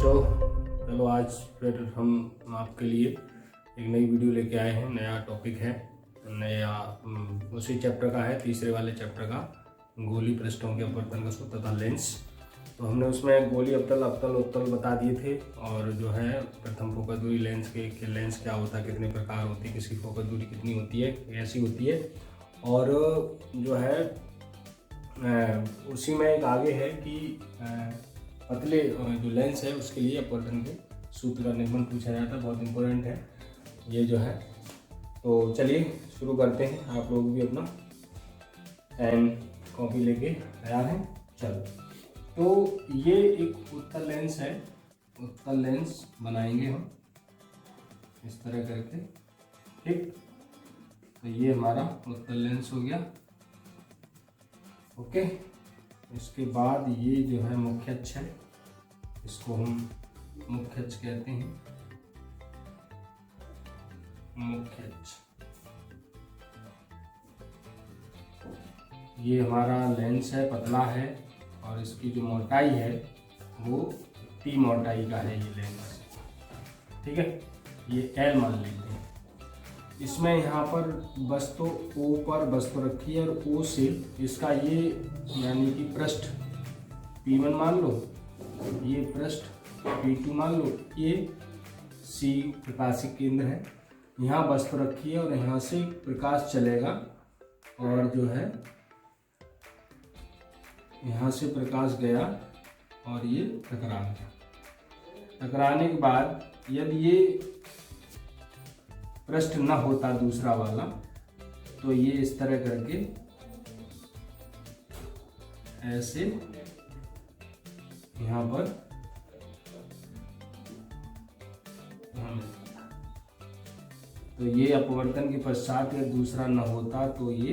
बच्चों, चलो आज फिर हम आपके लिए एक नई वीडियो लेके आए हैं। नया टॉपिक है, नया उसी चैप्टर का है, तीसरे वाले चैप्टर का, गोली पृष्ठों के अपवर्तन का सूत्र तथा लेंस। तो हमने उसमें गोली अवतल अवतल उत्तल बता दिए थे, और जो है प्रथम फोकस दूरी लेंस के लेंस क्या होता है, कितने प्रकार होती है, किसकी फोकस दूरी कितनी होती है, कैसी होती है। और जो है उसी में एक आगे है कि पतले जो लेंस है उसके लिए अपवर्तन के सूत्र का निगमन पूछा जाता है, बहुत इंपॉर्टेंट है ये जो है। तो चलिए शुरू करते हैं। आप लोग भी अपना पेन कॉपी लेके तैयार हैं। चलो, तो ये एक उत्तल लेंस है, उत्तल लेंस बनाएंगे हम इस तरह करके, ठीक। तो ये हमारा उत्तल लेंस हो गया, ओके। इसके बाद ये जो है मुख्य अक्ष है, इसको हम मुख्य अक्ष कहते हैं, मुख्य अक्ष। ये हमारा लेंस है, पतला है, और इसकी जो मोटाई है वो टी मोटाई का है ये लेंस, ठीक है। ये एल मान लेते हैं। इसमें यहाँ पर बस तो ओ पर बस तो रखी है, और ओ से इसका ये यानी कि पृष्ठ P1 मान लो, ये पृष्ठ P2 मान लो, ये C प्रकाशिक केंद्र है। यहाँ बस तो रखी है और यहाँ से प्रकाश चलेगा, और जो है यहाँ से प्रकाश गया और ये टकरा गया। टकराने के बाद यदि ये पृष्ठ न होता दूसरा वाला, तो ये इस तरह करके ऐसे यहाँ पर तो ये अपवर्तन के पश्चात या दूसरा न होता तो ये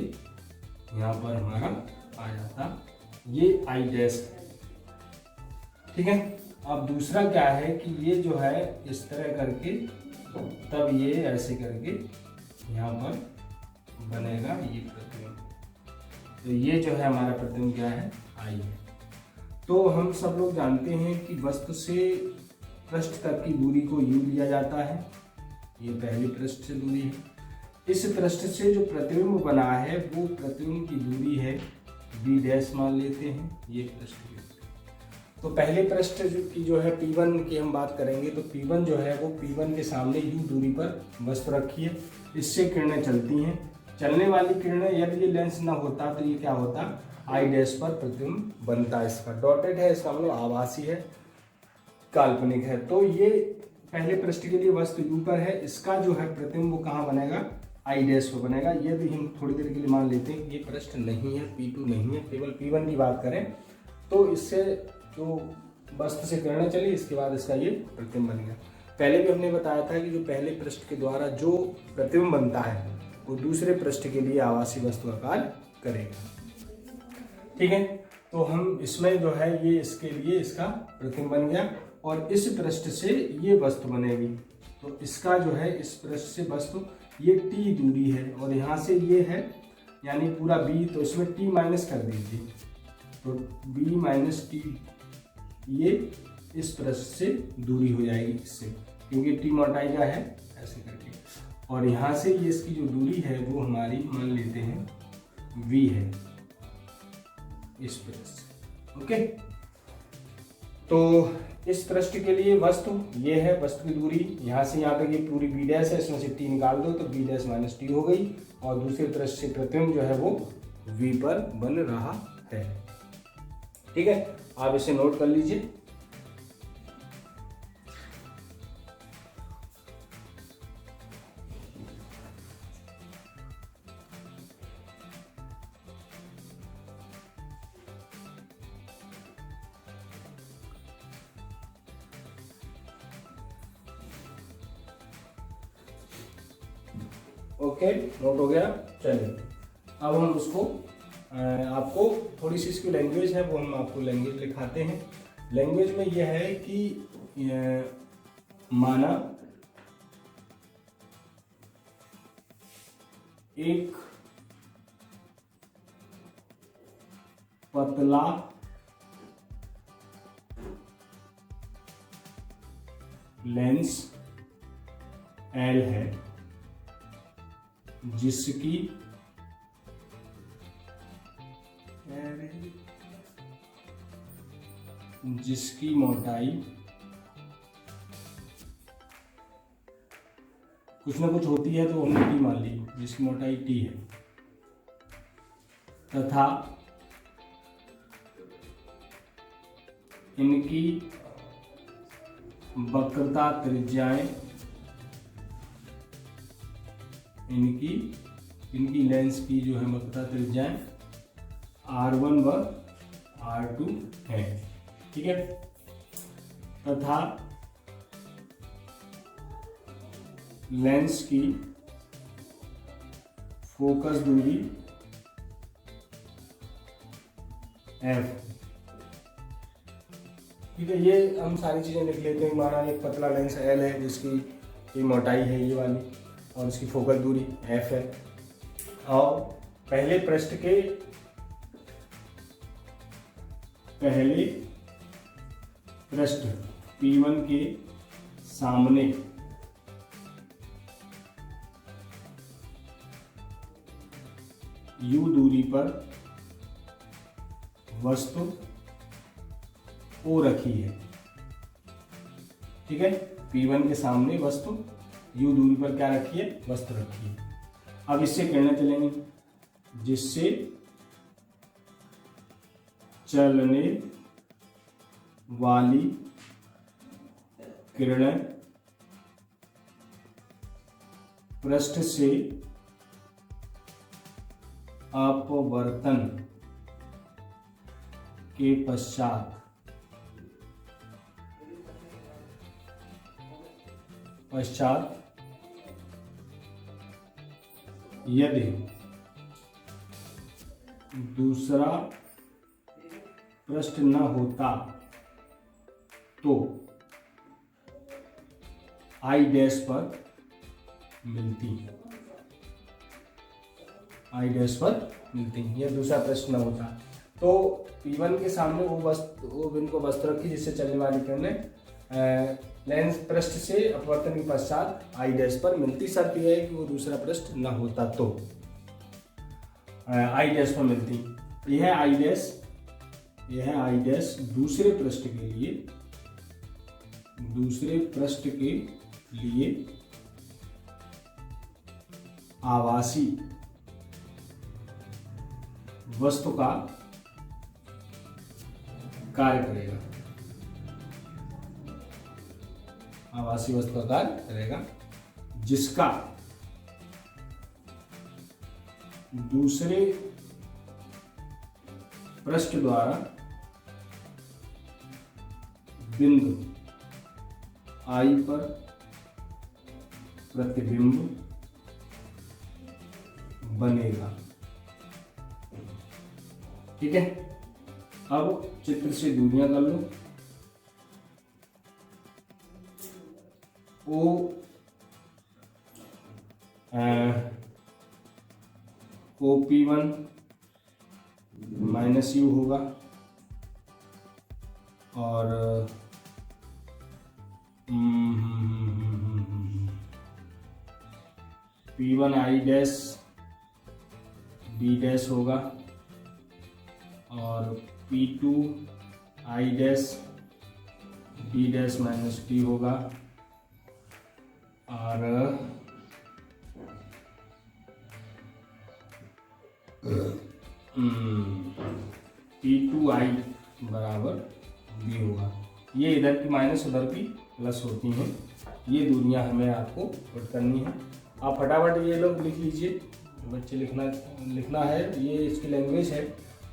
यहाँ पर हमारा आ जाता, ये आई डैश, ठीक है। अब दूसरा क्या है कि ये जो है इस तरह करके, तब ये ऐसे करके यहाँ पर बनेगा ये प्रतिबिंब। तो ये जो है हमारा प्रतिबिंब क्या है, आई है। तो हम सब लोग जानते हैं कि वस्तु से पृष्ठ तक की दूरी को यू लिया जाता है, ये पहली पृष्ठ से दूरी है। इस पृष्ठ से जो प्रतिबिंब बना है वो प्रतिबिंब की दूरी है बी डैश मान लेते हैं, ये पृष्ठ की। तो पहले पृष्ठ की जो है P1 की हम बात करेंगे, तो P1 जो है वो P1 के सामने U दूरी पर वस्तु रखी है, इससे किरणें चलती हैं। चलने वाली किरणें, यदि ये लेंस ना होता तो ये क्या होता, आई डैश पर प्रतिबिंब बनता। इसका डॉटेड है, इसका मतलब आभासी है, काल्पनिक है। तो ये पहले पृष्ठ के लिए वस्तु U पर है, इसका जो है प्रतिबिंब वो कहाँ बनेगा, आई डैश पर बनेगा। यदि हम थोड़ी देर के लिए मान लेते हैं कि ये पृष्ठ नहीं है, P2 नहीं है, केवल P1 की बात करें, तो इससे जो वस्तु से किरणें चली, इसके बाद इसका ये प्रतिबिंब बन गया। पहले भी हमने बताया था कि जो पहले पृष्ठ के द्वारा जो प्रतिबिंब बनता है वो दूसरे पृष्ठ के लिए आभासी वस्तु का कार्य करेगा, ठीक है। तो हम इसमें जो है ये इसके लिए इसका प्रतिबिंब बन गया, और इस पृष्ठ से ये वस्तु बनेगी। तो इसका जो है इस पृष्ठ से वस्तु, ये टी दूरी है, और यहाँ से ये है यानी पूरा बी, तो इसमें टी माइनस कर दीजिए, तो बी माइनस टी, ये इस पृष्ठ से दूरी हो जाएगी इससे, क्योंकि टी मोटाई का है, ऐसे करके। और यहाँ से ये इसकी जो दूरी है वो हमारी मान लेते हैं v है, इस पृष्ठ से, ओके। तो इस पृष्ठ के लिए वस्तु ये है, वस्तु की दूरी यहाँ से यहाँ तक ये पूरी बी डैश है, इसमें से टी निकाल दो तो बी डैश माइनस टी हो गई, और दूसरे पृष्ठ से प्रतिबिंब जो है वो v पर बन रहा है, ठीक है। आप इसे नोट कर लीजिए। ओके, नोट हो गया। चलिए अब हम उसको आपको थोड़ी सी इसकी लैंग्वेज है वो हम आपको लैंग्वेज लिखाते हैं। लैंग्वेज में यह है कि माना एक पतला लेंस L है जिसकी मोटाई कुछ ना कुछ होती है तो हमने T मान ली, जिसकी मोटाई T है, तथा इनकी वक्रता त्रिज्याएं इनकी लेंस की जो है वक्रता त्रिज्याएं R1 व R2 है। ठीक है, तथा लेंस की फोकस दूरी F। ठीक है, ये हम सारी चीजें लिख लेते हैं। हमारा एक पतला लेंस L है जिसकी मोटाई है ये वाली, और इसकी फोकस दूरी F है। और पहले पृष्ठ P1 के सामने U दूरी पर वस्तु O रखी है। ठीक है, P1 के सामने वस्तु U दूरी पर क्या रखी है, वस्तु रखी है। अब इससे किरणें चलेंगी, जिससे चलने वाली किरणें पृष्ठ से अपवर्तन के पश्चात यदि दूसरा पृष्ठ न होता तो I डैश पर मिलती। यह दूसरा पृष्ठ न होता तो P1 के सामने वो बिंदु वस्तु रखी जिससे चलने वाली किरणें लेंस पृष्ठ से अपवर्तन के पश्चात I डैश पर मिलती। शर्त यह है कि वो दूसरा पृष्ठ न होता तो I डैश पर मिलती। यह I डैश दूसरे पृष्ठ के लिए आभासी वस्तु का कार्य करेगा, जिसका दूसरे पृष्ठ द्वारा बिंदु I पर प्रतिबिंब बनेगा। ठीक है, अब चित्र से दूरियां कर लो। OP1 माइनस U होगा और P1 I dash D dash होगा और P2 I dash D dash minus D होगा और P2I बराबर B होगा। ये इधर की माइनस उधर की प्लस होती हैं। ये दूरियां हमें आपको पुट करनी है। आप फटाफट ये लोग लिख लीजिए, बच्चे लिखना है, ये इसकी लैंग्वेज है।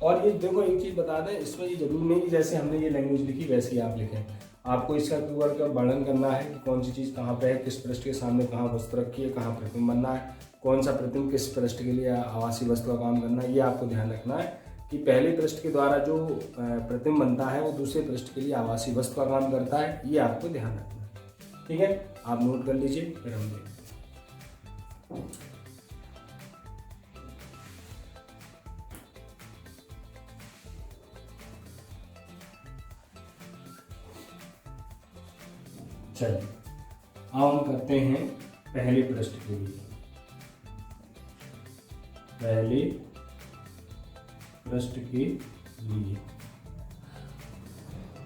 और ये देखो एक चीज़ बता दें, इसमें ये जरूरी नहीं कि जैसे हमने ये लैंग्वेज लिखी वैसे ही आप लिखें। आपको इसका कीवर्ड का वर्णन करना है कि कौन सी चीज़ कहाँ पे है, किस पृष्ठ के सामने कहाँ वस्तु रखी है, कहाँ प्रतिबिंब बनना है, कौन सा प्रतिबिंब किस पृष्ठ के लिए आवासीय वस्तु का काम करना है। ये आपको ध्यान रखना है कि पहले पृष्ठ के द्वारा जो प्रतिबिंब बनता है वो दूसरे पृष्ठ के लिए आवासीय वस्तु का काम करता है। ये आपको ध्यान रखना है। ठीक है, आप नोट कर लीजिए, फिर हम देखते हैं। चलिए। अब हम करते हैं पहले पृष्ठ के लिए। पहले पृष्ठ के लिए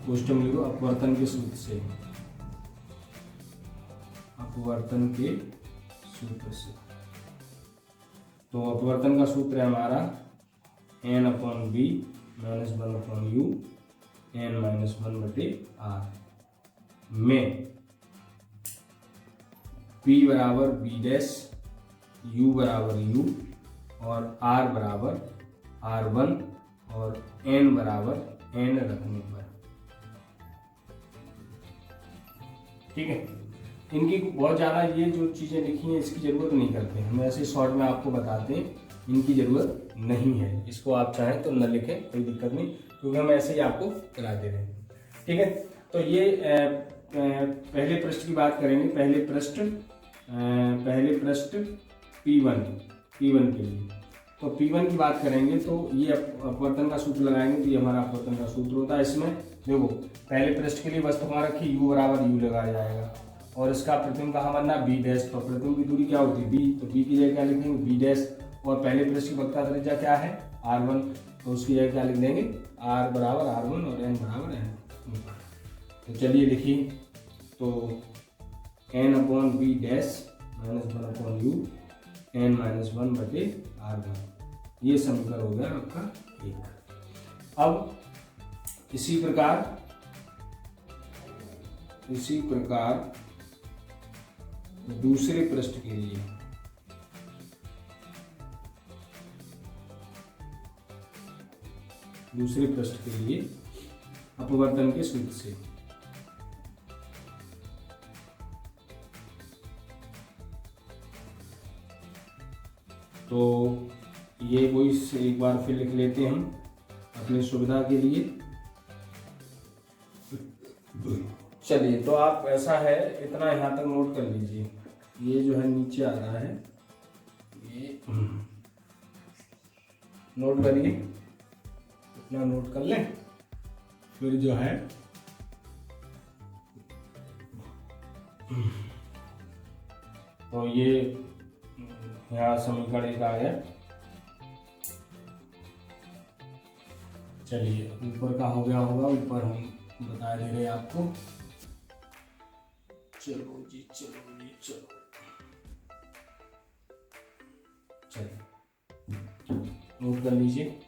क्वेश्चन लिखो अपवर्तन के सूत्र से, अपवर्तन के सूत्र से। तो अपवर्तन का सूत्र है हमारा n/b - 1/u n-1/r में p बराबर b', u बराबर u और r बराबर r1 और n बराबर n रखने पर। ठीक है, इनकी बहुत ज़्यादा ये जो चीज़ें लिखी हैं इसकी ज़रूरत नहीं करते, हम ऐसे शॉर्ट में आपको बताते हैं, इनकी ज़रूरत नहीं है। इसको आप चाहें तो न लिखें, कोई दिक्कत नहीं, क्योंकि हम ऐसे ही आपको करा दे रहे हैं। ठीक है, तो ये पहले पृष्ठ की बात करेंगे। पहले पृष्ठ P1 के लिए। तो P1 की बात करेंगे तो ये अपवर्तन का सूत्र लगाएंगे, तो ये हमारा अपवर्तन का सूत्र होता है। इसमें देखो पहले पृष्ठ के लिए वस्तु कहाँ रखी, u बराबर u लगाया जाएगा और इसका प्रतिबिंब कहाँ बनना b'। तो प्रतिबिंब की दूरी क्या होती है b, तो b की जगह क्या लिखेंगे b'। और पहले पृष्ठ की वक्रता त्रिज्या क्या है r1, तो उसकी जगह क्या लिख देंगे r बराबर r1 और n बराबर n। तो चलिए लिखिए, तो n/b' - 1/u n-1/r1, ये समीकरण हो गया आपका 1। अब इसी प्रकार दूसरे पृष्ठ के लिए, अपवर्तन के सूत्र से। तो ये वही एक बार फिर लिख लेते हैं हम अपनी सुविधा के लिए। चलिए, तो आप ऐसा है इतना यहाँ तक नोट कर लीजिए, ये जो है नीचे आ रहा है, ये नोट करिए, इतना नोट कर लें। फिर जो है तो ये यहाँ समीकरण एक आ गया। चलिए, ऊपर का हो गया होगा, ऊपर हम बता दे रहे हैं आपको। चलो जी चलो। चलिए नोट कर लीजिए।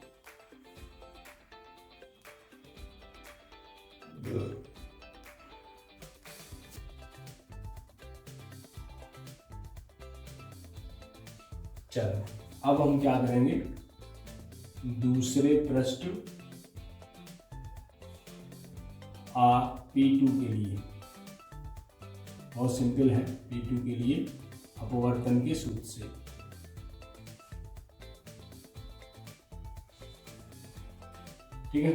चलो, अब हम क्या करेंगे, दूसरे पृष्ठ P2 के लिए, बहुत सिंपल है, P2 के लिए अपवर्तन के सूत्र से। ठीक है,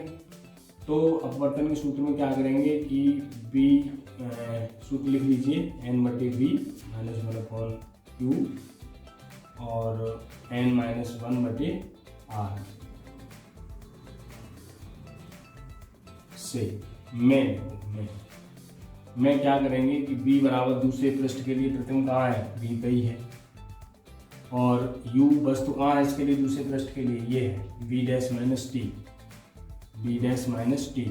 तो अपवर्तन के सूत्र में क्या करेंगे कि B सूत्र लिख लीजिए, n/b - 1/q और n-1/r से में क्या करेंगे कि b बराबर दूसरे पृष्ठ के लिए प्रतिबिंब कहाँ है, b पे ही है, और u वस्तु कहाँ है इसके लिए दूसरे पृष्ठ के लिए, ये है b' - t,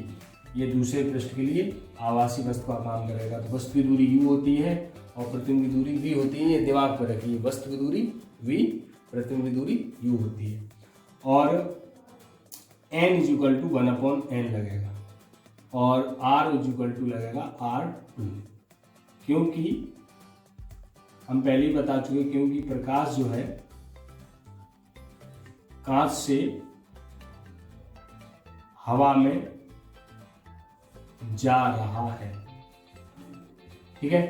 ये दूसरे पृष्ठ के लिए आवासी वस्तु का काम करेगा। तो वस्तु की दूरी u होती है और प्रतिबिंब की दूरी v होती है, ये दिमाग पर रखिए, वस्तु की दूरी v, प्रतिबिंब की दूरी u होती है, और n = 1/n लगेगा और r = लगेगा r2, क्योंकि हम पहले ही बता चुके, क्योंकि प्रकाश जो है कांच से हवा में जा रहा है। ठीक है,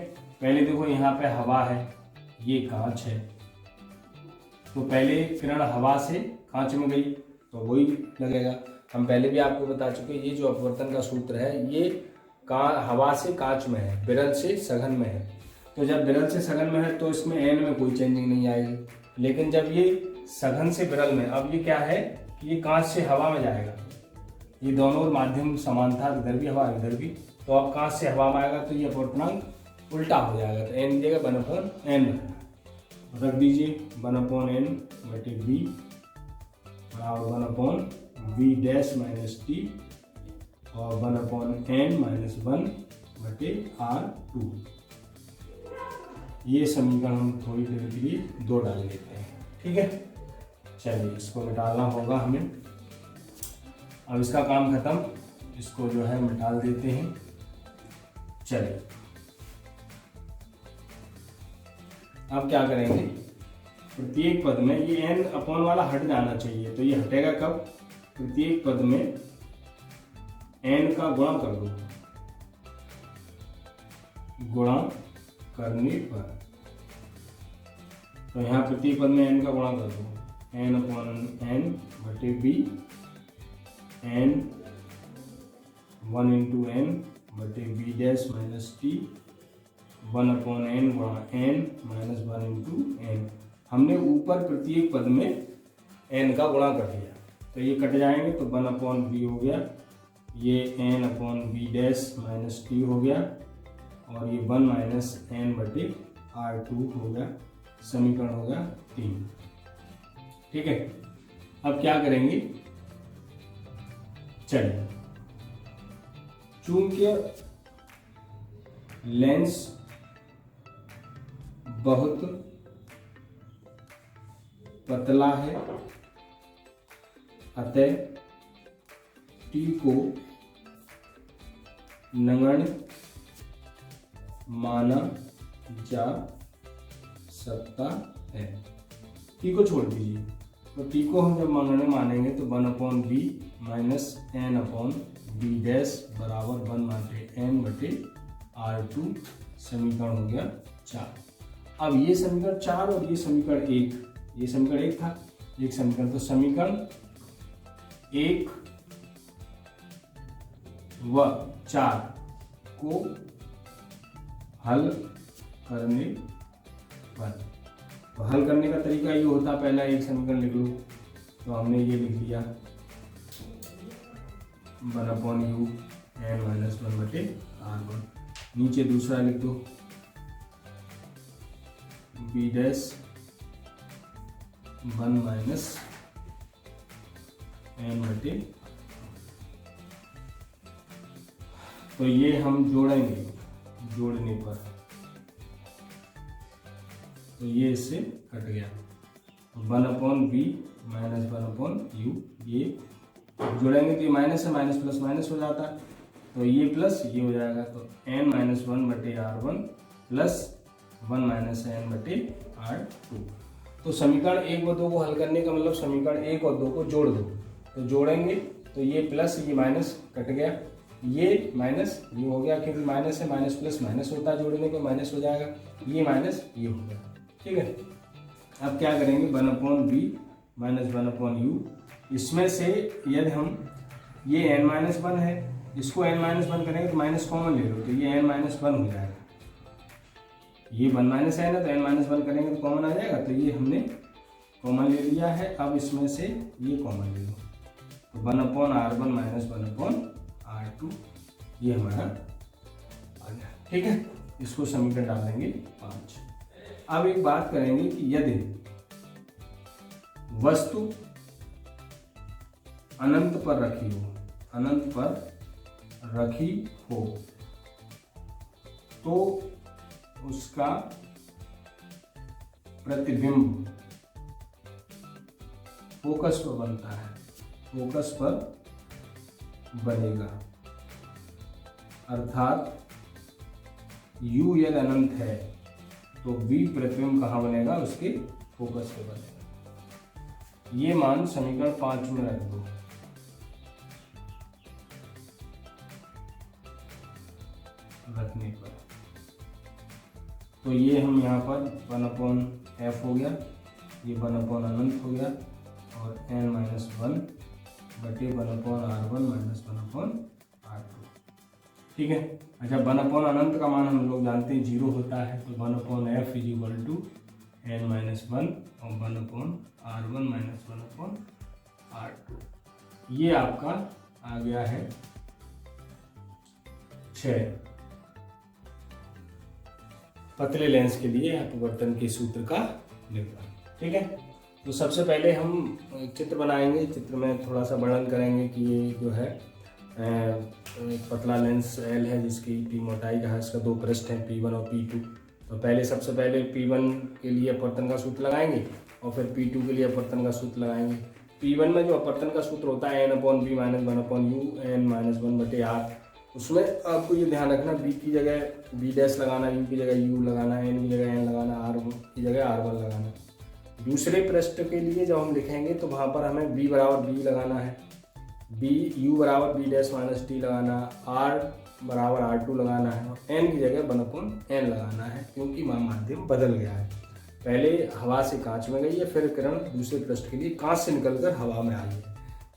पहले देखो यहाँ पे हवा है, ये कांच है, तो पहले किरण हवा से कांच में गई तो वही लगेगा। हम पहले भी आपको बता चुके, ये जो अपवर्तन का सूत्र है ये हवा से कांच में है, विरल से सघन में है। तो जब विरल से सघन में है तो इसमें n में कोई चेंजिंग नहीं आएगी, लेकिन जब ये सघन से विरल में, अब ये क्या है कि ये कांच से हवा में जाएगा, ये दोनों माध्यम समान था, इधर भी हवा इधर भी, तो अब कांच से हवा में आएगा तो ये अपवर्तनांक उल्टा हो जाएगा, तो n की जगह 1/n रख दीजिए। 1/n बटे v बराबर 1/v डैश माइनस टी और 1/n माइनस 1 बटे R2। ये समीकरण हम थोड़ी देर के लिए 2 डाल लेते हैं, ठीक है। चलिए इसको मिटाना होगा हमें। अब इसका काम खत्म, इसको जो है मिटाल देते हैं। चलिए अब क्या करेंगे, प्रत्येक पद में ये n अपॉन वाला हट जाना चाहिए, तो ये हटेगा कब, प्रत्येक पद में n का गुणा कर दो, गुणा करने पर, तो यहाँ प्रत्येक पद में n का गुणा कर दो, n अपॉन n बटे b, n 1 इंटू n बटे b dash minus T 1/n गुणा n माइनस 1 इंटू n। हमने ऊपर प्रत्येक पद में n का गुणा कर दिया, तो ये कट जाएंगे, तो 1/b हो गया, ये n/b डैश माइनस टी हो गया और ये 1 माइनस n बटे R2 हो गया। समीकरण हो गया 3, ठीक है। अब क्या करेंगे, चलिए चूंकि लेंस बहुत पतला है, अतः टी को नगण्य माना जा सकता है। टी को छोड़ दीजिए, तो टी को हम जब नगण्य मानेंगे तो 1/b माइनस n/b डैश बराबर 1 बटे n बटे R2। समीकरण हो गया 4। अब ये समीकरण 4 और ये समीकरण 1, ये समीकरण 1 था, एक समीकरण, तो समीकरण 1 व 4 को हल करने पर, तो हल करने का तरीका ये होता, पहला एक समीकरण लिख लो, तो हमने ये लिख लिया 1/u n माइनस 1 बटे R1। नीचे दूसरा लिख दो b डैश 1 माइनस n बटे, तो ये हम जोड़ेंगे, जोड़ने पर तो ये इससे कट गया, 1/b माइनस 1/u, ये जोड़ेंगे तो ये माइनस है, माइनस प्लस माइनस हो जाता है, तो ये प्लस ये हो जाएगा, तो n माइनस 1 बटे R1 प्लस 1 माइनस n बटे R2। तो समीकरण 1 व 2 को हल करने का मतलब समीकरण 1 और 2 को जोड़ दो, तो जोड़ेंगे तो ये प्लस ये माइनस कट गया, ये माइनस ये हो गया, क्योंकि माइनस है, माइनस प्लस माइनस होता है, जोड़ने को माइनस हो जाएगा, ये माइनस ये हो गया, ठीक है। अब क्या करेंगे, 1/b माइनस 1/u, इसमें से यदि हम ये n-1 है, इसको n-1 करेंगे तो माइनस कॉमन ले लो, तो ये n-1 हो जाएगा, ये 1 माइनस है ना, तो n-1 करेंगे तो कॉमन आ जाएगा, तो ये हमने कॉमन ले लिया है। अब इसमें से ये कॉमन ले लो, तो 1/R1 माइनस 1/R2 ये हमारा आ गया, ठीक है। इसको समीकरण डालेंगे 5। अब एक बात करेंगे कि यदि वस्तु अनंत पर रखी हो, अनंत पर रखी हो तो उसका प्रतिबिंब फोकस पर बनता है, फोकस पर बनेगा, अर्थात U यदि अनंत है तो V प्रतिबिंब कहाँ बनेगा, उसके फोकस पे बनेगा। ये मान समीकरण 5 में रख दो, रखने पर तो ये हम यहाँ पर 1/f हो गया, ये 1/ अनंत हो गया और n-1 बटे 1/R1 माइनस 1/R2, ठीक है। अच्छा, 1/ अनंत का मान हम लोग जानते हैं 0 होता है, तो 1/f is equal to n-1 और 1/R1 माइनस 1/R2। ये आपका आ गया है 6। पतले लेंस के लिए अपवर्तन के सूत्र का विवरण। ठीक है, तो सबसे पहले हम एक चित्र बनाएंगे। चित्र में थोड़ा सा वर्णन करेंगे कि ये जो है एक पतला लेंस L है जिसकी P मोटाई का है, इसका दो पृष्ठ हैं P1 और P2। तो पहले सबसे पहले P1 के लिए अपवर्तन का सूत्र लगाएंगे और फिर P2 के लिए अपवर्तन का सूत्र लगाएंगे। P1 में जो अपवर्तन का सूत्र होता है n/b - 1/u n - 1/r, उसमें आपको ये ध्यान रखना b की जगह b' लगाना, u की जगह u लगाना, n की जगह n लगाना, r की जगह r1 लगाना। दूसरे पृष्ठ के लिए जब हम लिखेंगे तो वहाँ पर हमें b बराबर b लगाना है, u बराबर b' - t लगाना, r बराबर r2 लगाना है और n की जगह 1/n लगाना है, क्योंकि माध्यम बदल गया है। पहले हवा से कांच में गई है, फिर किरण दूसरे पृष्ठ के लिए कांच से निकलकर हवा में आई है,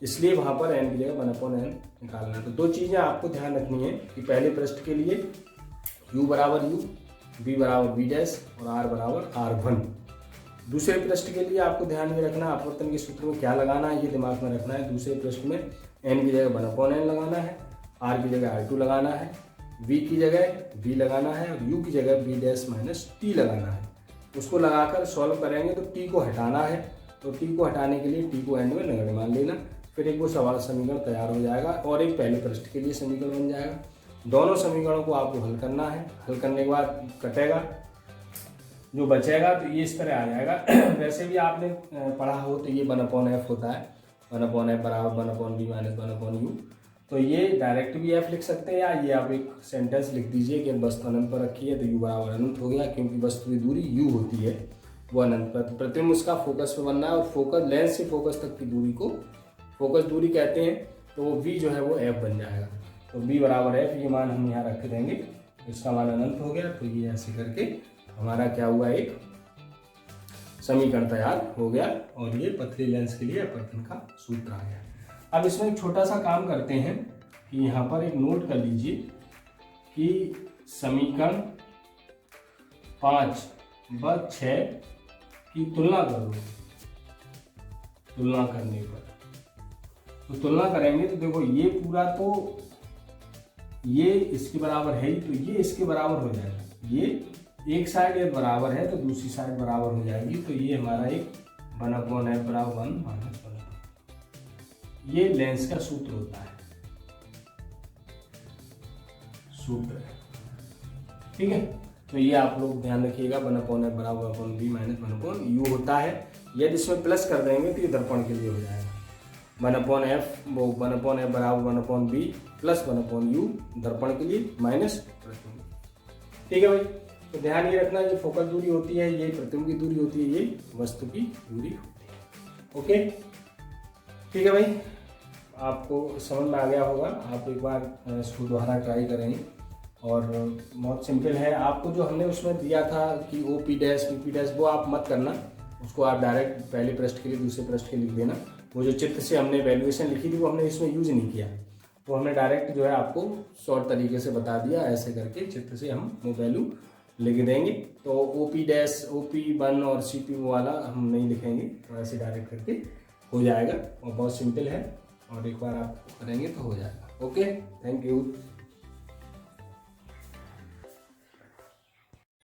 इसलिए वहाँ पर n की जगह 1/n निकालना है। तो दो चीज़ें आपको ध्यान रखनी है कि पहले पृष्ठ के लिए u बराबर u, b बराबर b' और r बराबर r1। दूसरे पृष्ठ के लिए आपको ध्यान में रखना अपवर्तन के सूत्र में क्या लगाना है, ये दिमाग में रखना है। दूसरे पृष्ठ में n की जगह 1/n लगाना है, r की जगह r2 लगाना है, v की जगह b लगाना है और u की जगह b' - t लगाना है। उसको लगाकर सॉल्व करेंगे तो t को हटाना है, तो t को हटाने के लिए t को एंड में नगण्य मान लेना, फिर एक वो समीकरण तैयार हो जाएगा और एक पहले पृष्ठ के लिए समीकरण बन जाएगा। दोनों समीकरणों को आपको हल करना है। हल करने के बाद कटेगा, जो बचेगा तो ये इस तरह आ जाएगा। वैसे भी आपने पढ़ा हो तो ये 1/f होता है, 1/f बराबर 1/b - 1/u। तो ये डायरेक्ट भी f लिख सकते हैं या ये आप एक सेंटेंस लिख दीजिए कि वस्तु अनंत पर रखी है तो u बराबर अनंत हो गया, क्योंकि वस्तु की दूरी u होती है, वो अनंत पर। प्रतिबिंब उसका फोकस पे बनना है और फोकस लेंस से फोकस तक की दूरी को फोकस दूरी कहते हैं, तो वो v जो है वो f बन जाएगा। तो b बराबर f, ये मान हम यहाँ रख देंगे, इसका मान अनंत हो गया। तो ये ऐसे करके हमारा क्या हुआ, एक समीकरण तैयार हो गया और ये पतले लेंस के लिए अपवर्तन का सूत्र आ गया। अब इसमें एक छोटा सा काम करते हैं कि यहाँ पर एक नोट कर लीजिए कि समीकरण 5/6 की तुलना करो। तुलना करने पर तो तुलना करेंगे तो देखो ये पूरा, तो ये इसके बराबर है ही, तो ये इसके बराबर हो जाएगा। ये एक साइड ये बराबर है तो दूसरी साइड बराबर हो जाएगी, तो ये हमारा एक 1/f बराबर 1 - 1/, ये लेंस का सूत्र होता है, सूत्र है। ठीक है, तो ये आप लोग ध्यान रखिएगा, 1/f बराबर 1/b - 1/u होता है। यदि इसमें प्लस कर देंगे तो ये दर्पण के लिए हो जाएगा 1/f, वो 1/f बराबर 1/b प्लस 1/u दर्पण के लिए माइनस प्रतिबिंब। ठीक है भाई, तो ध्यान ये रखना, ये फोकस दूरी होती है, ये प्रतिबिंब की दूरी होती है, ये वस्तु की दूरी होती है। ओके, ठीक है भाई, आपको समझ में आ गया होगा। आप एक बार इसको दोबारा ट्राई करेंगे और बहुत सिंपल है। आपको जो हमने उसमें दिया था कि OP' BP', वो आप मत करना, उसको आप डायरेक्ट पहले पृष्ठ के लिए दूसरे पृष्ठ के लिख देना। वो जो चित्र से हमने वैल्यूएशन लिखी थी वो हमने इसमें यूज नहीं किया, तो हमने डायरेक्ट जो है आपको शॉर्ट तरीके से बता दिया, ऐसे करके चित्र से हम वो वैल्यू लिख देंगे। तो OP1 और CP वाला हम नहीं लिखेंगे, तो ऐसे डायरेक्ट करके हो जाएगा और बहुत सिंपल है, और एक बार आप करेंगे तो हो जाएगा। Okay, thank you.